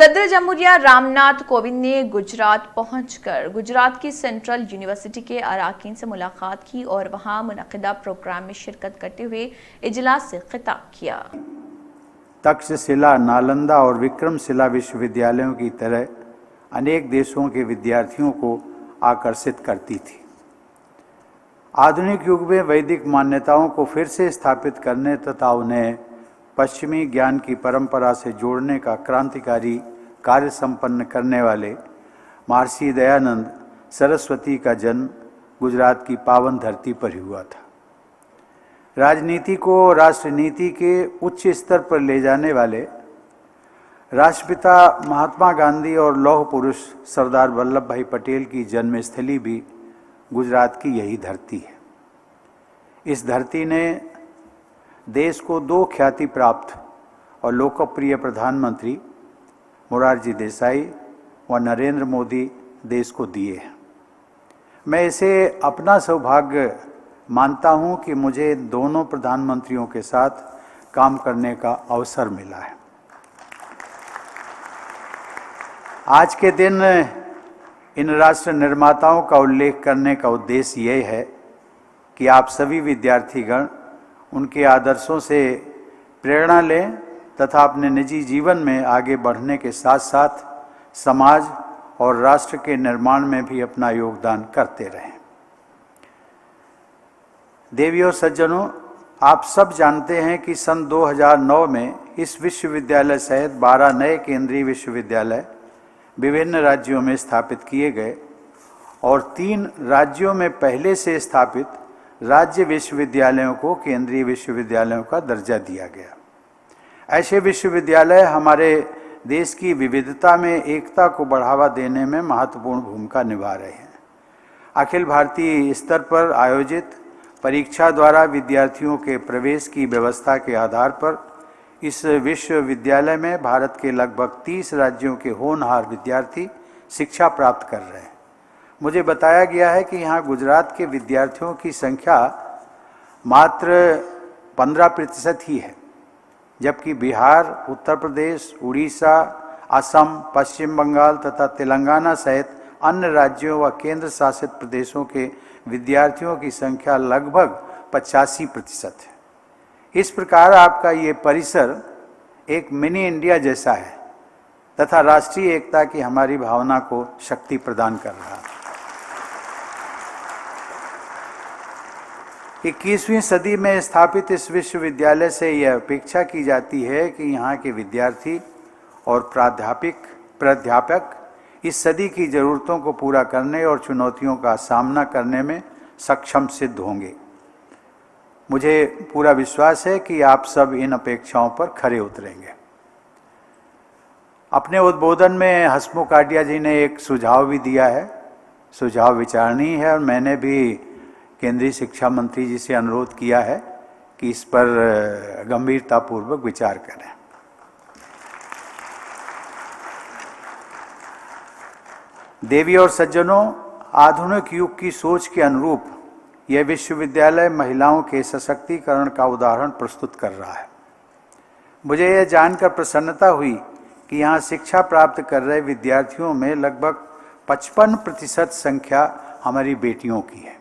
सदर जमहूरिया रामनाथ कोविंद ने गुजरात पहुंचकर गुजरात की सेंट्रल यूनिवर्सिटी के अराकीन से मुलाकात की और वहां मुनक़िदा प्रोग्राम में शिरकत करते हुए इजलास से खिताब किया। तक्षशिला, नालंदा और विक्रमशिला विश्वविद्यालयों की तरह अनेक देशों के विद्यार्थियों को आकर्षित करती थी। आधुनिक युग में वैदिक मान्यताओं को फिर से स्थापित करने तथा उन्हें पश्चिमी ज्ञान की परंपरा से जोड़ने का क्रांतिकारी कार्य संपन्न करने वाले महर्षि दयानंद सरस्वती का जन्म गुजरात की पावन धरती पर ही हुआ था। राजनीति को राष्ट्रनीति के उच्च स्तर पर ले जाने वाले राष्ट्रपिता महात्मा गांधी और लौह पुरुष सरदार वल्लभ भाई पटेल की जन्मस्थली भी गुजरात की यही धरती है। इस धरती ने देश को दो ख्याति प्राप्त और लोकप्रिय प्रधानमंत्री मोरारजी देसाई व नरेंद्र मोदी देश को दिए हैं। मैं इसे अपना सौभाग्य मानता हूं कि मुझे दोनों प्रधानमंत्रियों के साथ काम करने का अवसर मिला है। आज के दिन इन राष्ट्र निर्माताओं का उल्लेख करने का उद्देश्य यह है कि आप सभी विद्यार्थीगण उनके आदर्शों से प्रेरणा लें तथा अपने निजी जीवन में आगे बढ़ने के साथ साथ समाज और राष्ट्र के निर्माण में भी अपना योगदान करते रहें। देवी और सज्जनों, आप सब जानते हैं कि सन 2009 में इस विश्वविद्यालय सहित 12 नए केंद्रीय विश्वविद्यालय विभिन्न राज्यों में स्थापित किए गए और 3 राज्यों में पहले से स्थापित राज्य विश्वविद्यालयों को केंद्रीय विश्वविद्यालयों का दर्जा दिया गया। ऐसे विश्वविद्यालय हमारे देश की विविधता में एकता को बढ़ावा देने में महत्वपूर्ण भूमिका निभा रहे हैं। अखिल भारतीय स्तर पर आयोजित परीक्षा द्वारा विद्यार्थियों के प्रवेश की व्यवस्था के आधार पर इस विश्वविद्यालय में भारत के लगभग 30 राज्यों के होनहार विद्यार्थी शिक्षा प्राप्त कर रहे हैं। मुझे बताया गया है कि यहाँ गुजरात के विद्यार्थियों की संख्या मात्र 15% ही है, जबकि बिहार, उत्तर प्रदेश, उड़ीसा, असम, पश्चिम बंगाल तथा तेलंगाना सहित अन्य राज्यों व केंद्र शासित प्रदेशों के विद्यार्थियों की संख्या लगभग 85% है। इस प्रकार आपका ये परिसर एक मिनी इंडिया जैसा है तथा राष्ट्रीय एकता की हमारी भावना को शक्ति प्रदान कर रहा है। 21वीं सदी में स्थापित इस विश्वविद्यालय से यह अपेक्षा की जाती है कि यहाँ के विद्यार्थी और प्राध्यापक इस सदी की ज़रूरतों को पूरा करने और चुनौतियों का सामना करने में सक्षम सिद्ध होंगे। मुझे पूरा विश्वास है कि आप सब इन अपेक्षाओं पर खरे उतरेंगे। अपने उद्बोधन में हसमुख आडिया जी ने एक सुझाव भी दिया है। सुझाव विचारणीय है और मैंने भी केंद्रीय शिक्षा मंत्री जी से अनुरोध किया है कि इस पर गंभीरतापूर्वक विचार करें। देवी और सज्जनों, आधुनिक युग की सोच के अनुरूप यह विश्वविद्यालय महिलाओं के सशक्तिकरण का उदाहरण प्रस्तुत कर रहा है। मुझे यह जानकर प्रसन्नता हुई कि यहाँ शिक्षा प्राप्त कर रहे विद्यार्थियों में लगभग 55% संख्या हमारी बेटियों की है।